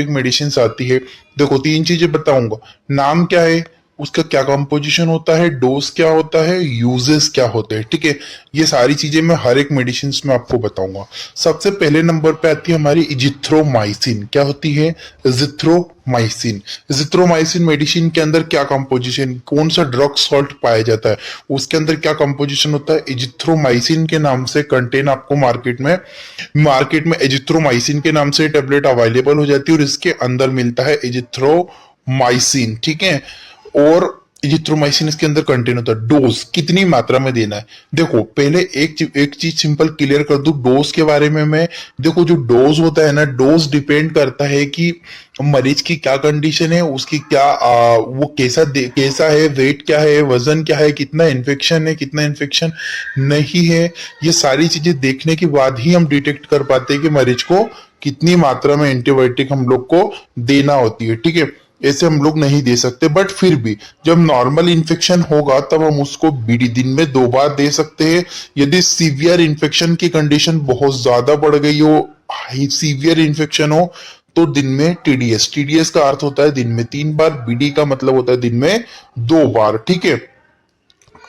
Antibiotic medicine आती है। देखो तीन चीजें बताऊंगा, नाम क्या है, उसका क्या कंपोजिशन होता है, डोज क्या होता है, यूजेस क्या होते हैं, ठीक है। ये सारी चीजें मैं हर एक मेडिसिन में आपको बताऊंगा। सबसे पहले नंबर पे आती है हमारी इजिथ्रोमाइसिन। क्या होती है? इजिथ्रोमाइसिन। इजिथ्रोमाइसिन मेडिसिन के अंदर क्या कंपोजिशन, कौन सा ड्रग सॉल्ट पाया जाता है, उसके अंदर क्या कंपोजिशन होता है, इजिथ्रोमाइसिन के नाम से कंटेन आपको मार्केट में एजिथ्रोमाइसिन के नाम से टेबलेट अवेलेबल हो जाती है और इसके अंदर मिलता है एजिथ्रोमाइसिन, ठीक है। और इजिथ्रोमाइसिन इसके अंदर कंटेन होता है। डोज कितनी मात्रा में देना है, देखो पहले एक चीज सिंपल क्लियर कर दूं डोज के बारे में मैं। देखो जो डोज होता है ना, डोज डिपेंड करता है कि मरीज की क्या कंडीशन है, उसकी क्या वो कैसा है, वेट क्या है, वजन क्या है, कितना इन्फेक्शन है, कितना इन्फेक्शन नहीं है। ये सारी चीजें देखने के बाद ही हम डिटेक्ट कर पाते हैं कि मरीज को कितनी मात्रा में एंटीबायोटिक हम लोग को देना होती है, ठीक है। ऐसे हम लोग नहीं दे सकते, बट फिर भी जब नॉर्मल इन्फेक्शन होगा तब हम उसको बीडी दिन में 2 बार दे सकते हैं। यदि सीवियर इन्फेक्शन की कंडीशन बहुत ज्यादा बढ़ गई हो, हाई सीवियर इन्फेक्शन हो, तो दिन में टीडीएस का अर्थ होता है दिन में 3 बार, बीडी का मतलब होता है दिन में 2 बार, ठीक है।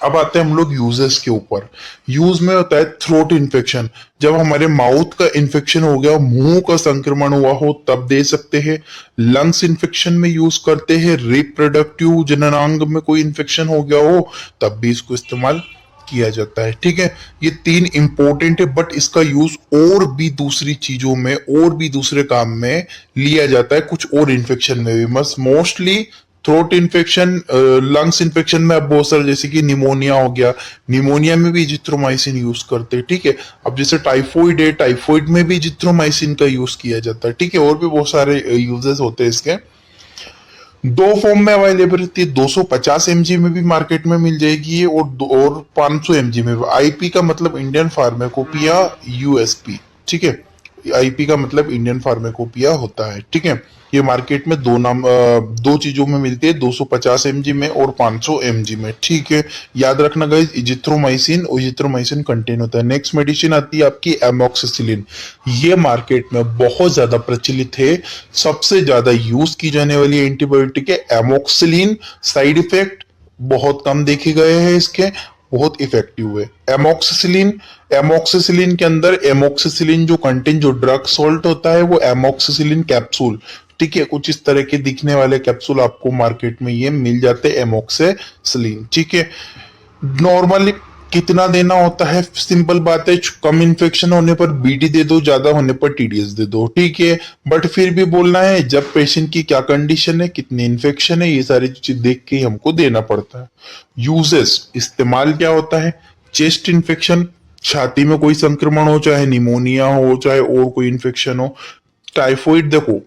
अब आते हैं हम लोग यूजेस के ऊपर। यूज में होता है थ्रोट इन्फेक्शन, जब हमारे माउथ का इन्फेक्शन हो गया, मुंह का संक्रमण हुआ हो तब दे सकते हैं। लंग्स इन्फेक्शन में यूज करते हैं। रिप्रोडक्टिव जननांग में कोई इन्फेक्शन हो गया हो तब भी इसको इस्तेमाल किया जाता है, ठीक है। ये तीन इंपॉर्टेंट है, बट इसका यूज और भी दूसरी चीजों में और भी दूसरे काम में लिया जाता है, कुछ और इन्फेक्शन में भी। बस mostly throat infection, lungs infection में अब बहुत सारे, जैसे कि निमोनिया हो गया, निमोनिया में भी इजिथ्रोमाइसिन यूज करते हैं, ठीक है। अब जैसे टाइफॉइड है, टाइफॉइड में भी इजिथ्रोमाइसिन का यूज किया जाता है, ठीक है। और भी बहुत सारे यूजेस होते हैं इसके। 2 फॉर्म में अवेलेबल रहती है, 250 mg में भी मार्केट में मिल जाएगी ये, और 500 mg में। आईपी का मतलब इंडियन फार्माकोपिया, यूएसपी, ठीक है। आईपी का मतलब इंडियन फार्माकोपिया होता है, ठीक है। ये मार्केट में दो चीजों में मिलती है, 250 mg में और 500 mg में, ठीक है। याद रखना गाइस, इजिथ्रोमाइसिन कंटेन होता है। नेक्स्ट मेडिसिन आती है आपकी एमोक्सिसिलिन। ये मार्केट में बहुत ज्यादा प्रचलित है, सबसे ज्यादा यूज की जाने वाली एंटीबायोटिक है एमोक्सिलिन। साइड इफेक्ट बहुत कम देखे गए हैं इसके, बहुत इफेक्टिव है एमोक्सिसिलिन। एमोक्सिसिलिन के अंदर एमोक्सिसिलिन जो कंटेंट, जो ड्रग सॉल्ट होता है वो एमोक्सिसिलिन कैप्सूल, ठीक है। कुछ इस तरह के दिखने वाले कैप्सूल आपको मार्केट में ये मिल जाते हैं एमोक्सिसिलिन, ठीक है। नॉर्मली कितना देना होता है, सिंपल बात है, कम इन्फेक्शन होने पर बीडी दे दो, ज्यादा होने पर टीडीएस दे दो, ठीक है। बट फिर भी बोलना है जब पेशेंट की क्या कंडीशन है, कितनी इन्फेक्शन है, ये सारी चीज देख के हमको देना पड़ता है। यूजेस, इस्तेमाल क्या होता है, चेस्ट इन्फेक्शन, छाती में कोई संक्रमण हो, चाहे निमोनिया हो, चाहे और कोई इन्फेक्शन हो। टाइफॉइड, देखो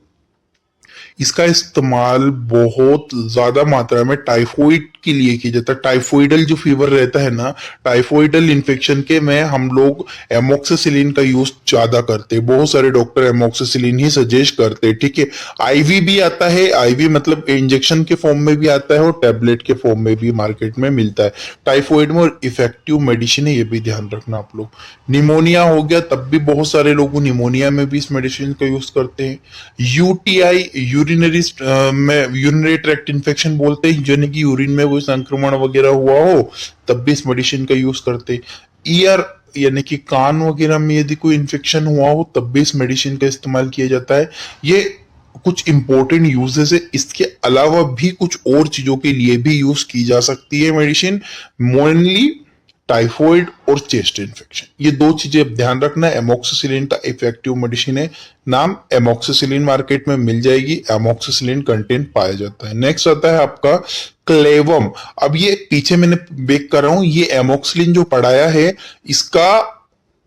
इसका इस्तेमाल बहुत ज्यादा मात्रा में टाइफॉइड के लिए किया जाता है। टाइफॉइडल जो फीवर रहता है ना, टाइफॉइडल इन्फेक्शन के में हम लोग एमोक्सिसिलिन का यूज ज्यादा करते हैं। बहुत सारे डॉक्टर एमोक्सिसिलिन ही सजेस्ट करते हैं, ठीक है। आईवी भी आता है, आईवी मतलब इंजेक्शन के फॉर्म में भी आता है और टेबलेट के फॉर्म में भी मार्केट में मिलता है। टाइफॉइड में इफेक्टिव मेडिसिन है, ये भी ध्यान रखना आप लोग। निमोनिया हो गया तब भी बहुत सारे लोग निमोनिया में भी इस मेडिसिन का यूज करते हैं। यूटीआई, यूरिनरी ट्रैक्ट इन्फेक्शन बोलते हैं, यानी कि यूरिन में कोई संक्रमण वगैरह हुआ हो तब भी इस मेडिसिन का यूज करते हैं। ईयर यानी कि कान वगैरह में यदि कोई इन्फेक्शन हुआ हो तब भी इस मेडिसिन का इस्तेमाल किया जाता है। ये कुछ इंपॉर्टेंट यूजेस है, इसके अलावा भी कुछ और चीजों के लिए भी यूज की जा सकती है मेडिसिन। मोनली टाइफॉइड और चेस्ट इन्फेक्शन, ये 2 चीजें ध्यान रखना। एमोक्सिसिलिन का इफेक्टिव मेडिसिन है, नाम एमोक्सिसिलिन मार्केट में मिल जाएगी। एमोक्सिसिलिन कंटेंट पाया जाता है। नेक्स्ट आता है आपका क्लेवम। अब ये पीछे मैंने बेक कर रहा हूं, ये एमोक्सिलिन जो पढ़ाया है इसका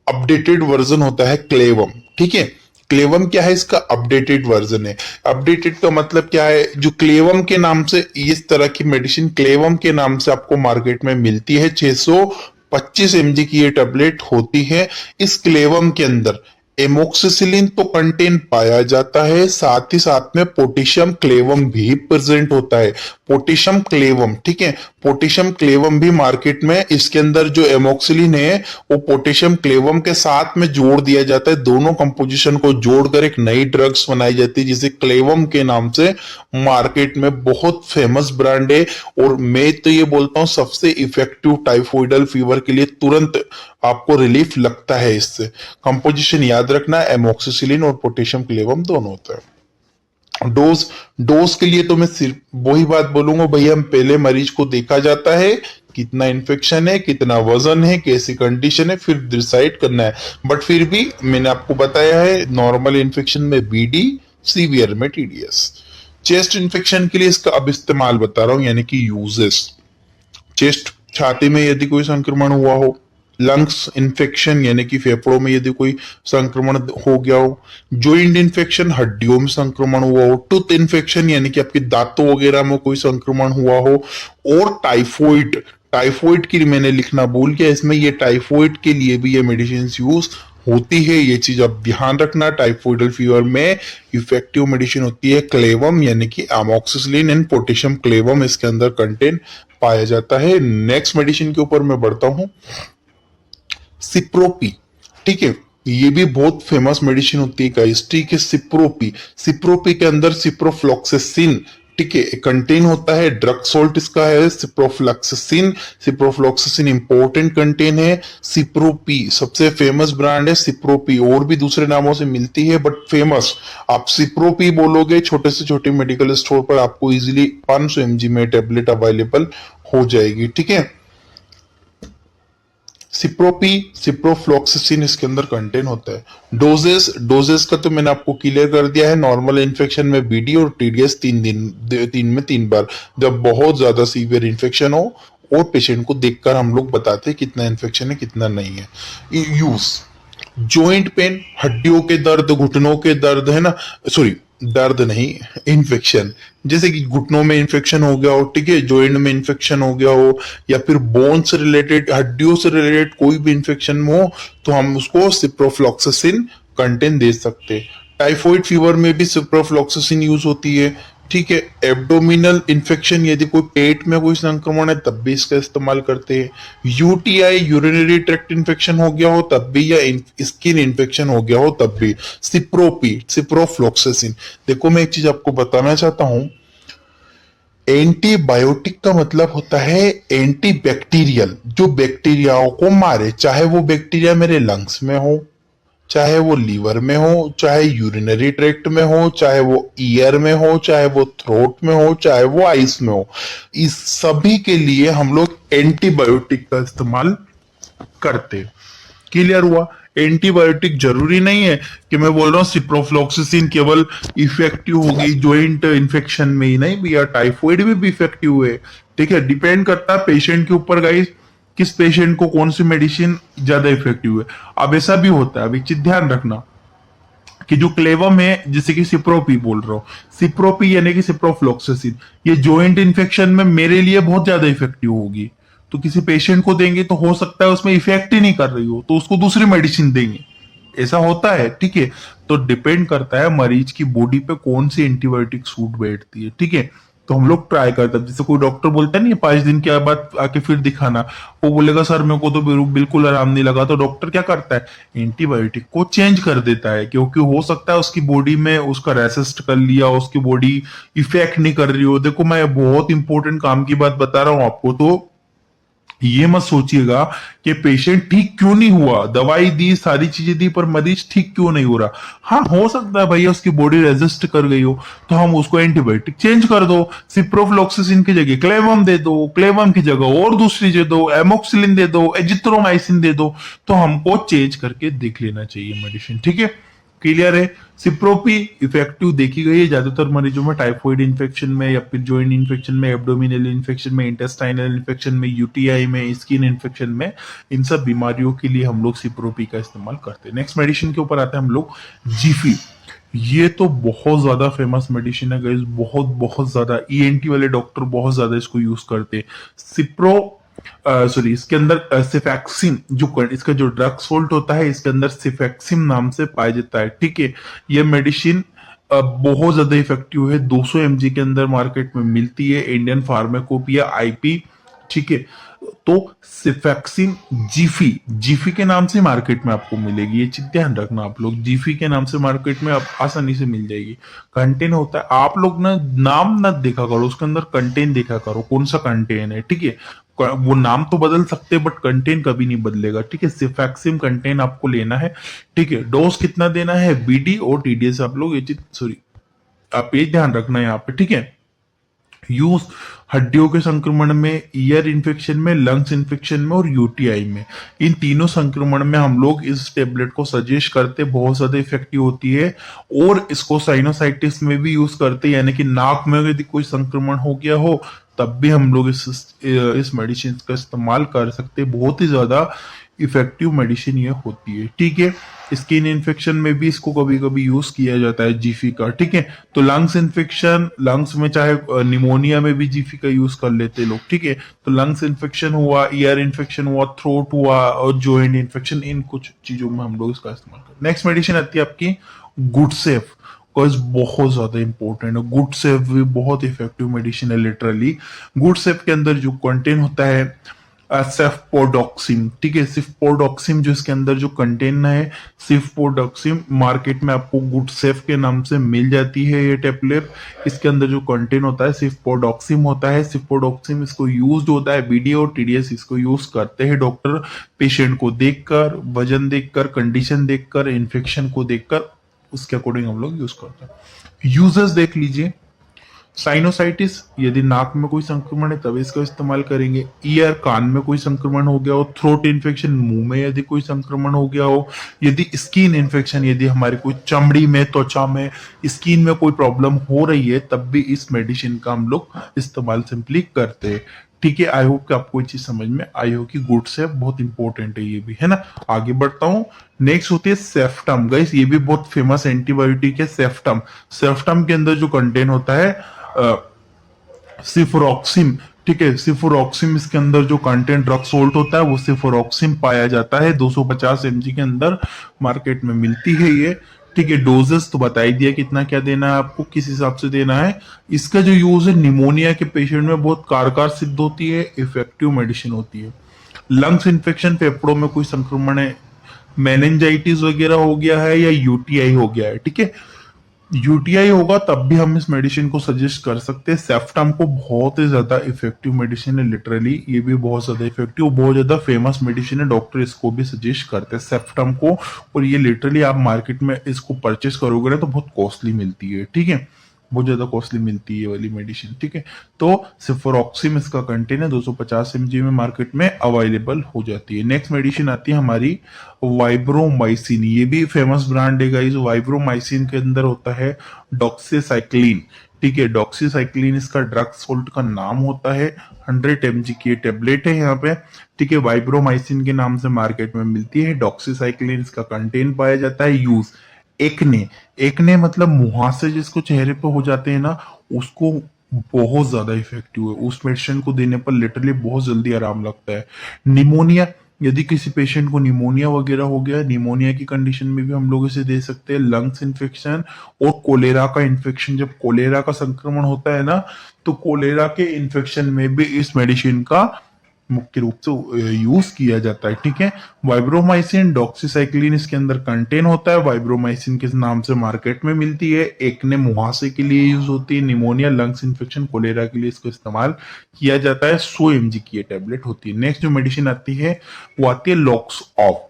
अपडेटेड वर्जन होता है क्लेवम, ठीक है। क्लेवम क्या है, इसका अपडेटेड वर्जन है। अपडेटेड का मतलब क्या है, जो क्लेवम के नाम से इस तरह की मेडिसिन क्लेवम के नाम से आपको मार्केट में मिलती है। 625 mg की ये टेबलेट होती है। इस क्लेवम के अंदर एमोक्सिसिलिन तो कंटेन पाया जाता है, साथ ही साथ में पोटेशियम क्लेवम भी प्रेजेंट होता है। पोटेशियम क्लेवम, ठीक है। पोटेशियम क्लेवम भी मार्केट में, इसके अंदर जो एमोक्सिलिन है वो पोटेशियम क्लेवम के साथ में जोड़ दिया जाता है। दोनों कंपोजिशन को जोड़कर एक नई ड्रग्स बनाई जाती है जिसे क्लेवम के नाम से मार्केट में बहुत फेमस ब्रांड है। और मैं तो ये बोलता हूं सबसे इफेक्टिव टाइफाइडल फीवर के लिए तुरंत आपको रिलीफ लगता है इससे। कंपोजिशन याद रखना, एमोक्सिसिलिन और पोटेशियम क्लेवम दोनों होता है। डोज डोज के लिए तो मैं सिर्फ वही बात बोलूंगा भैया, हम पहले मरीज को देखा जाता है कितना इन्फेक्शन है, कितना वजन है, कैसी कंडीशन है, फिर डिसाइड करना है। बट फिर भी मैंने आपको बताया है नॉर्मल इन्फेक्शन में बीडी, सीवियर में टीडीएस। चेस्ट इन्फेक्शन के लिए इसका अब इस्तेमाल बता रहा हूं, यानी कि यूजेस। चेस्ट, छाती में यदि कोई संक्रमण हुआ हो, लंग्स इन्फेक्शन यानी कि फेफड़ों में यदि कोई संक्रमण हो गया हो, जॉइंट इन्फेक्शन हड्डियों में संक्रमण हुआ हो, टूथ इन्फेक्शन यानी कि आपके दांतों वगैरह में कोई संक्रमण हुआ हो, और टाइफाइड। टाइफाइड की मैंने लिखना भूल गया, इसमें ये टाइफाइड के लिए भी ये मेडिसिन यूज होती है। ये चीज आप ध्यान रखना, टाइफाइडल फीवर में इफेक्टिव मेडिसिन होती है क्लेवम यानी कि एमोक्सिसिलिन एंड पोटेशियम क्लेवम इसके अंदर कंटेंट पाया जाता है। नेक्स्ट मेडिसिन के ऊपर मैं बढ़ता हूं, सिप्रोपी, ठीक है। ये भी बहुत फेमस मेडिसिन होती है गाइस, ठीक है। सिप्रोपी, सिप्रोपी के अंदर सिप्रोफ्लॉक्सासिन, ठीक है, कंटेन होता है। ड्रग सोल्ट इसका है सिप्रोफ्लॉक्सासिन। सिप्रोफ्लॉक्सासिन इंपॉर्टेंट कंटेन है। सिप्रोपी सबसे फेमस ब्रांड है सिप्रोपी, और भी दूसरे नामों से मिलती है बट फेमस। आप सिप्रोपी बोलोगे छोटे से छोटे मेडिकल स्टोर पर आपको इजीली 500 mg में टेबलेट अवेलेबल हो जाएगी, ठीक है। सिप्रोपी, सिप्रोफ्लॉक्सासिन इसके अंदर कंटेन होता है। डोजेस, डोजेस का तो मैंने आपको क्लियर कर दिया है। नॉर्मल इन्फेक्शन में बीडी और टीडीएस 3 बार। जब बहुत ज्यादा सीवियर इन्फेक्शन हो और पेशेंट को देखकर हम लोग बताते हैं कितना इन्फेक्शन है कितना नहीं है। यूज, जॉइंट पेन, हड्डियों के दर्द, घुटनों के दर्द, है ना, सॉरी दर्द नहीं, इन्फेक्शन, जैसे कि घुटनों में इन्फेक्शन हो गया हो, ठीक है, जॉइंट में इन्फेक्शन हो गया हो, या फिर बोन से रिलेटेड, हड्डियों से रिलेटेड कोई भी इन्फेक्शन हो, तो हम उसको सिप्रोफ्लॉक्सासिन कंटेंट दे सकते हैं। टाइफाइड फीवर में भी सिप्रोफ्लॉक्सासिन यूज होती है, ठीक है। एब्डोमिनल इन्फेक्शन, यदि कोई पेट में कोई संक्रमण है तब भी इसका इस्तेमाल करते हैं। यूटीआई, यूरिनरी ट्रैक्ट इन्फेक्शन हो गया हो तब भी, या स्किन इन्फेक्शन हो गया हो तब भी सिप्रोपी, सिप्रोफ्लॉक्सासिन। देखो मैं एक चीज आपको बताना चाहता हूं, एंटीबायोटिक का मतलब होता है एंटीबैक्टीरियल, जो बैक्टीरियाओं को मारे, चाहे वो बैक्टीरिया मेरे लंग्स में हो, चाहे वो लीवर में हो, चाहे यूरिनरी ट्रैक्ट में हो, चाहे वो ईयर में हो, चाहे वो थ्रोट में हो, चाहे वो आइस में हो, इस सभी के लिए हम लोग एंटीबायोटिक का इस्तेमाल करते। क्लियर हुआ? एंटीबायोटिक जरूरी नहीं है कि मैं बोल रहा हूँ सिप्रोफ्लॉक्सासिन केवल इफेक्टिव होगी जॉइंट इन्फेक्शन में ही, नहीं भैया, टाइफाइड में भी इफेक्टिव है, ठीक है। डिपेंड करता है पेशेंट के ऊपर गाइस, किस पेशेंट को कौन सी मेडिसिन ज्यादा इफेक्टिव है। अब ऐसा भी होता है, अब एक चीज ध्यान रखना कि जो क्लेवम है, जैसे कि सिप्रोपी बोल रहा हूँ, सिप्रोपी यानी कि सिप्रोफ्लॉक्सासिन, ये जॉइंट इन्फेक्शन में मेरे लिए बहुत ज्यादा इफेक्टिव होगी, तो किसी पेशेंट को देंगे तो हो सकता है उसमें इफेक्ट ही नहीं कर रही हो, तो उसको दूसरी मेडिसिन देंगे, ऐसा होता है, ठीक है। तो डिपेंड करता है मरीज की बॉडी पे कौन सी एंटीबायोटिक सूट बैठती है, ठीक है। तो हम लोग ट्राई करते हैं, जैसे कोई डॉक्टर बोलता है नहीं 5 दिन के बाद आके फिर दिखाना, वो बोलेगा सर मेरे को तो बिल्कुल आराम नहीं लगा, तो डॉक्टर क्या करता है, एंटीबायोटिक को चेंज कर देता है, क्योंकि हो सकता है उसकी बॉडी में उसका रेसिस्ट कर लिया, उसकी बॉडी इफेक्ट नहीं कर रही हो। देखो मैं बहुत इंपॉर्टेंट काम की बात बता रहा हूं आपको, तो ये मत सोचिएगा कि पेशेंट ठीक क्यों नहीं हुआ, दवाई दी, सारी चीजें दी, पर मरीज ठीक क्यों नहीं हो रहा। हाँ हो सकता है भैया उसकी बॉडी रेजिस्ट कर गई हो, तो हम उसको एंटीबायोटिक चेंज कर दो, सिप्रोफ्लॉक्सासिन की जगह क्लेवम दे दो, क्लेवम की जगह और दूसरी दे दो, एमोक्सिलिन दे दो, एजिथ्रोमाइसिन दे दो, तो हमको चेंज करके देख लेना चाहिए मेडिसिन, ठीक है। क्लियर है? सिप्रोपी इफेक्टिव देखी गई है ज्यादातर मरीजों में, टाइफाइड इन्फेक्शन में, या फिर जॉइंट इन्फेक्शन में, एब्डोमिनल इन्फेक्शन में, इंटेस्टाइनल इन्फेक्शन में, यूटीआई में, स्किन इन्फेक्शन में, इन सब बीमारियों के लिए हम लोग सिप्रोपी का इस्तेमाल करते हैं। नेक्स्ट मेडिसिन के ऊपर आते हैं हम लोग, जीफी। ये तो बहुत ज्यादा फेमस मेडिसिन है गाइस, बहुत बहुत ज्यादा, ईएनटी वाले डॉक्टर बहुत ज्यादा इसको यूज करते हैं। इसके अंदर सिफैक्सिन, जो इसका जो ड्रग सोल्ट होता है, इसके अंदर सिफैक्सिन नाम से पाया जाता है, ठीक है। ये मेडिसिन बहुत ज्यादा इफेक्टिव है, 200 mg के अंदर मार्केट में मिलती है, इंडियन फार्माकोपिया आईपी, ठीक है। तो सिफेक्सिन जीफी, जीफी के नाम से मार्केट में आपको मिलेगी, ये चीज ध्यान रखना आप लोग, जीफी के नाम से मार्केट में आप आसानी से मिल जाएगी। कंटेन होता है, आप लोग ना नाम ना देखा करो, उसके अंदर कंटेन देखा करो कौन सा कंटेन है, ठीक है। वो नाम तो बदल सकते हैं बट कंटेन कभी नहीं बदलेगा, ठीक है। सिफेक्सिम कंटेन आपको लेना है, ठीक है। डोज कितना देना है, बीडी और टीडीएस, आप लोग ये चीज सॉरी आप ये ध्यान रखना है यहाँ पे, ठीक है। यूज हड्डियों के संक्रमण में, ईयर इन्फेक्शन में, लंग्स इन्फेक्शन में और यूटीआई में, इन तीनों संक्रमण में हम लोग इस टेबलेट को सजेस्ट करते, बहुत ज्यादा इफेक्टिव होती है। और इसको साइनोसाइटिस में भी यूज करते, यानी कि नाक में यदि कोई संक्रमण हो गया हो तब भी हम लोग इस मेडिसिन का इस्तेमाल कर सकते, बहुत ही ज्यादा इफेक्टिव मेडिसिन ये होती है, ठीक है। स्किन इन्फेक्शन में भी इसको कभी कभी यूज किया जाता है जीफी का, ठीक है। तो लंग्स इन्फेक्शन, लंग्स में चाहे निमोनिया में भी जीफी का यूज कर लेते हैं लोग, ठीक है। तो लंग्स इन्फेक्शन हुआ, ईयर इन्फेक्शन हुआ, थ्रोट हुआ और जॉइंट इन्फेक्शन, इन कुछ चीजों में हम लोग इसका इस्तेमाल करते हैं। नेक्स्ट मेडिसिन आती है आपकी गुड सेफ, बहुत ज्यादा इंपॉर्टेंट है। गुड सेफ भी बहुत इफेक्टिव मेडिसिन है लिटरली। गुड सेफ के अंदर जो कंटेन होता है सेफ्पोडॉक्सिम, ठीक है। सिफ्पोडॉक्सिम जो इसके अंदर जो कंटेन है, सिफ्पोडॉक्सिम मार्केट में आपको गुड सेफ के नाम से मिल जाती है ये टेबलेट। इसके अंदर जो कंटेन होता है सिफ्पोडॉक्सिम होता है। सिफ्पोडॉक्सिम इसको यूज होता है, बीडी और टीडीएस इसको यूज करते हैं डॉक्टर पेशेंट को देखकर, वजन देखकर, कंडीशन देखकर, इन्फेक्शन को देखकर, उसके अकॉर्डिंग हम लोग यूज करते हैं। यूजर्स देख लीजिए, साइनोसाइटिस, यदि नाक में कोई संक्रमण है तब इसका इस्तेमाल करेंगे। ईयर, कान में कोई संक्रमण हो गया हो। थ्रोट इन्फेक्शन, मुंह में यदि कोई संक्रमण हो गया हो। यदि स्किन इन्फेक्शन, यदि हमारी कोई चमड़ी में, त्वचा में, स्किन में कोई प्रॉब्लम हो रही है तब भी इस मेडिसिन का हम लोग इस्तेमाल सिंपली करते हैं, ठीक है। आई होप कि आपको ये चीज समझ में आई हो कि गुड सेफ बहुत इंपॉर्टेंट है, ये भी है ना। आगे बढ़ता हूं, नेक्स्ट होती है सेफ्टम। गाइस ये भी बहुत फेमस एंटीबायोटिक है सेफ्टम। सेफ्टम के अंदर जो कंटेन होता है सिफोरॉक्सिम, ठीक है। सिफोरॉक्सिम इसके अंदर जो कंटेंट ड्रग सोल्ट होता है वो सिफोरॉक्सिम पाया जाता है। 250 mg के अंदर मार्केट में मिलती है ये, ठीक है। डोजेस तो बता ही दिया कितना क्या देना है आपको, किस हिसाब से देना है। इसका जो यूज है निमोनिया के पेशेंट में बहुत कारगर सिद्ध होती है, इफेक्टिव मेडिसिन होती है। लंग्स इन्फेक्शन, फेफड़ों में कोई संक्रमण है, मेनिंजाइटिस वगैरह हो गया है या यूटीआई हो गया है, ठीक है। यूटीआई होगा तब भी हम इस मेडिसिन को सजेस्ट कर सकते हैं। सेफ्टम को बहुत ही ज्यादा इफेक्टिव मेडिसिन है लिटरली, ये भी बहुत ज्यादा इफेक्टिव, बहुत ज्यादा फेमस मेडिसिन है, डॉक्टर इसको भी सजेस्ट करते हैं सेफ्टम को। और ये लिटरली आप मार्केट में इसको परचेस करोगे ना तो बहुत कॉस्टली मिलती है, ठीक है। बहुत ज्यादा कॉस्टली मिलती है ये वाली मेडिसिन, ठीक है। तो सिफोरॉक्सिम इसका कंटेन है, 250 mg में मार्केट में अवेलेबल हो जाती है। नेक्स्ट मेडिसिन आती है हमारी वाइब्रोमाइसिन, ये भी फेमस ब्रांड है गाइस। वाइब्रोमाइसिन के अंदर होता है डॉक्सीसाइक्लिन, ठीक है। डॉक्सीसाइक्लिन इसका ड्रग सोल्ट का नाम होता है। 100 mg की टेबलेट है यहाँ पे, ठीक है। वाइब्रोमाइसिन के नाम से मार्केट में मिलती है। डॉक्सीसाइक्लिन इसका कंटेन पाया जाता है। यूज एकने, एकने मतलब मुहासे जिसको चेहरे पे हो जाते हैं ना, उसको बहुत ज्यादा इफेक्टिव है। उस मेडिसिन को देने पर लिटरली बहुत जल्दी आराम लगता है। निमोनिया, यदि किसी पेशेंट को निमोनिया वगैरह हो गया, निमोनिया की कंडीशन में भी हम लोग इसे दे सकते हैं। लंग्स इन्फेक्शन और कोलेरा का इन्फेक्शन, जब कोलेरा का संक्रमण होता है ना तो कोलेरा के इन्फेक्शन में भी इस मेडिसिन का मुख्य रूप से यूज किया जाता है, ठीक है। वाइब्रोमाइसिन, डॉक्सीसाइक्लिन इसके अंदर कंटेन होता है। वाइब्रोमाइसिन के नाम से मार्केट में मिलती है। एकने मुहासे के लिए यूज होती है। निमोनिया, लंग्स इन्फेक्शन, कोलेरा के लिए इसको इस्तेमाल किया जाता है। 100 mg की ये टेबलेट होती है। नेक्स्ट जो मेडिसिन आती है वो आती है लॉक्स ऑफ,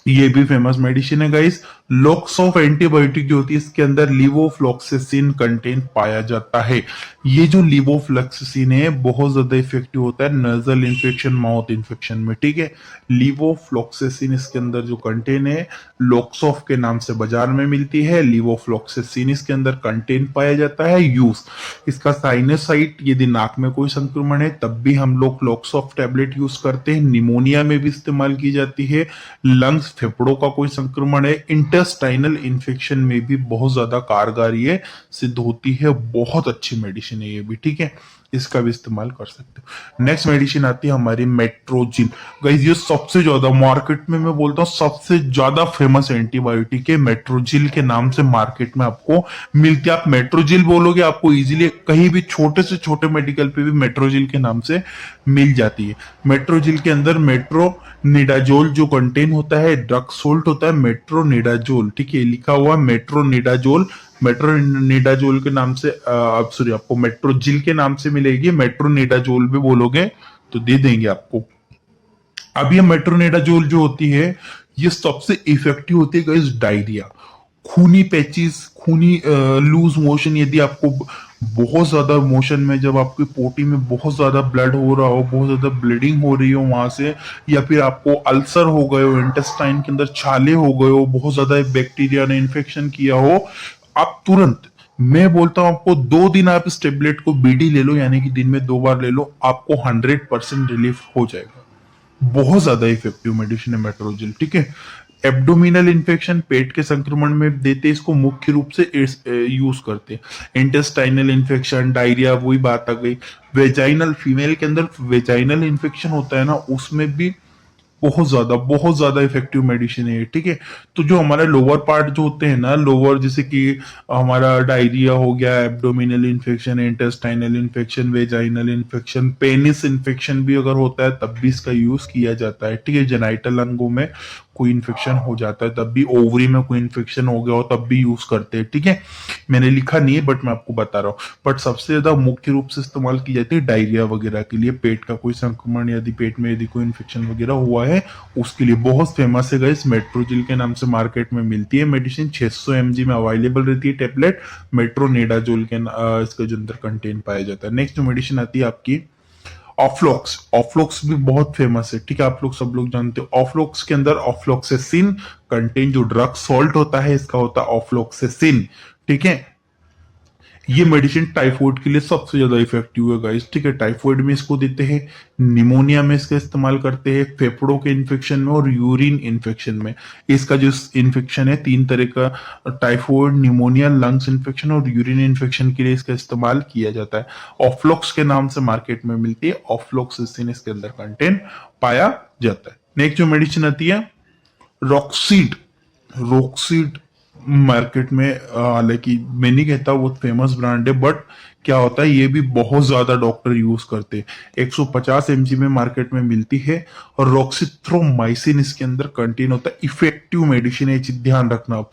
ये भी फेमस मेडिसिन है गाइस। लॉक्स ऑफ एंटीबायोटिक जो होती है इसके अंदर लीवोफ्लॉक्सेसिन कंटेंट पाया जाता है। ये जो लीवोफ्लॉक्सेसिन है बहुत ज्यादा इफेक्टिव होता है नजल इन्फेक्शन, माउथ इन्फेक्शन में, ठीक है। लीवोफ्लॉक्सेसिन इसके अंदर जो कंटेन है लॉक्स ऑफ के नाम से बाजार में मिलती है। लीवोफ्लॉक्सेसिन इसके अंदर कंटेन पाया जाता है। यूज इसका साइनोसाइट, यदि नाक में कोई संक्रमण है तब भी हम लोग लॉक्स ऑफ टैबलेट यूज करते हैं। निमोनिया में भी इस्तेमाल की जाती है। लंग्स, फेफड़ों का कोई संक्रमण है, इंटेस्टाइनल इन्फेक्शन में भी बहुत ज्यादा कारगर ये सिद्ध होती है। बहुत अच्छी मेडिसिन है ये भी, ठीक है। इसका भी इस्तेमाल कर सकते हो। नेक्स्ट मेडिसिन आती है हमारी मेट्रोजिल। गाइस ये सबसे ज्यादा मार्केट में, मैं बोलता हूँ सबसे ज्यादा फेमस एंटीबायोटिक है, मेट्रोजिल के नाम से मार्केट में आपको मिलती है। आप मेट्रोजिल बोलोगे आपको इजीली कहीं भी छोटे से छोटे मेडिकल पे भी मेट्रोजिल के नाम से मिल जाती है। मेट्रोजिल के अंदर मेट्रोनिडाजोल जो कंटेन होता है, ड्रग सोल्ट होता है मेट्रोनिडाजोल, ठीक है, लिखा हुआ मेट्रोनिडाजोल। मेट्रोनिडाजोल के नाम से सॉरी आपको मेट्रोजिल के नाम से मिलेगी, मेट्रोनिडाजोल भी बोलोगे तो दे देंगे आपको। अब ये मेट्रोनिडाजोल जो होती है ये सबसे इफेक्टिव होती है गाइस डायरिया, खूनी पैचिस, खूनी लूज मोशन, यदि आपको बहुत ज्यादा मोशन में, जब आपकी पोटी में बहुत ज्यादा ब्लड हो रहा हो, बहुत ज्यादा ब्लीडिंग हो रही हो वहां से, या फिर आपको अल्सर हो गए हो, इंटेस्टाइन के अंदर छाले हो गए हो, बहुत ज्यादा बैक्टीरिया ने इन्फेक्शन किया हो, आप तुरंत, मैं बोलता हूं आपको 2 दिन आप इस टेबलेट को बीडी ले लो, यानी कि दिन में 2 बार ले लो, आपको 100% रिलीफ हो जाएगा। बहुत ज्यादा इफेक्टिव मेडिसिन है मेट्रोजिल, ठीक है। एब्डोमिनल इन्फेक्शन, पेट के संक्रमण में देते इसको मुख्य रूप से यूज करते हैं। इंटेस्टाइनल इन्फेक्शन, डायरिया, वही बात आ गई। वेजाइनल, फीमेल के अंदर वेजाइनल इन्फेक्शन होता है ना, उसमें भी बहुत ज्यादा इफेक्टिव मेडिसिन है, ठीक है। तो जो हमारा लोअर पार्ट जो होते हैं ना, लोअर, जैसे कि हमारा डायरिया हो गया, abdominal infection, intestinal infection, vaginal infection, penis infection भी अगर होता है तब भी इसका यूज किया जाता है, ठीक है। जेनाइटल अंगों में कोई इन्फेक्शन हो जाता है तब भी, ओवरी में कोई इन्फेक्शन हो गया हो तब भी यूज करते हैं, ठीक है। मैंने लिखा नहीं है बट मैं आपको बता रहा हूँ। बट सबसे ज्यादा मुख्य रूप से इस्तेमाल की जाती है डायरिया वगैरह के लिए, पेट का कोई संक्रमण, यदि पेट में यदि कोई इन्फेक्शन वगैरह हुआ है उसके लिए बहुत फेमस है गाइस। मेट्रोजिल के नाम से मार्केट में मिलती है मेडिसिन, 600 mg में अवेलेबल रहती है टेबलेट। मेट्रोनिडाजोल के इसका जो अंदर कंटेन पाया जाता है। नेक्स्ट मेडिसिन आती है आपकी ऑफ्लॉक्स। ऑफ्लॉक्स भी बहुत फेमस है, ठीक है, आप लोग सब लोग जानते हो। ऑफ्लॉक्स के अंदर ऑफ्लॉक्सेसिन कंटेन, जो ड्रग सॉल्ट होता है इसका होता है ऑफ्लॉक्सेसिन, ठीक है। ये मेडिसिन टाइफाइड के लिए सबसे ज्यादा इफेक्टिव है गाइस, ठीक है। टाइफाइड में इसको देते हैं, निमोनिया में इसका इस्तेमाल करते हैं, फेफड़ों के इन्फेक्शन में और यूरिन इन्फेक्शन में। इसका जो इन्फेक्शन है 3 तरह का, टाइफाइड, निमोनिया, लंग्स इन्फेक्शन और यूरिन इन्फेक्शन के लिए इसका इस्तेमाल किया जाता है। ऑफ्लॉक्स के नाम से मार्केट में मिलती है, ऑफ्लॉक्सिसिन इसके अंदर कंटेंट पाया जाता है। नेक्स्ट जो मेडिसिन आती है रॉक्सीड। रॉक्सीड मार्केट में, हालांकि मैं नहीं कहता वो फेमस ब्रांड है, बट क्या होता है ये भी बहुत ज्यादा डॉक्टर यूज करते हैं। 150 mg में मार्केट में मिलती है और रॉक्सिथ्रोमाइसिन इसके अंदर कंटेन होता है। इफेक्टिव मेडिसिन है, ध्यान रखना आप।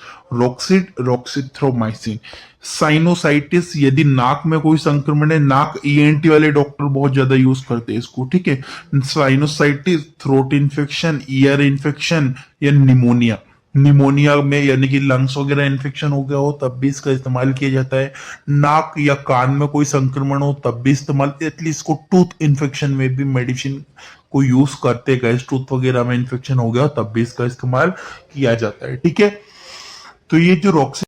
रॉक्सिथ्रोमाइसिन। साइनोसाइटिस, यदि नाक में कोई संक्रमण है, नाक ईएनटी वाले डॉक्टर बहुत ज्यादा यूज करते हैं इसको, ठीक है। Sinusitis, throat infection, ear infection या निमोनिया, निमोनिया में यानी कि लंग्स वगैरह इन्फेक्शन हो गया हो तब भी इसका इस्तेमाल किया जाता है। नाक या कान में कोई संक्रमण हो तब भी इस्तेमाल, एटलीस्ट इसको टूथ इन्फेक्शन में भी मेडिसिन को यूज करते हैं, टूथ वगैरह में इन्फेक्शन हो गया तब भी इसका इस्तेमाल किया जाता है, ठीक है। तो ये जो रॉक्सी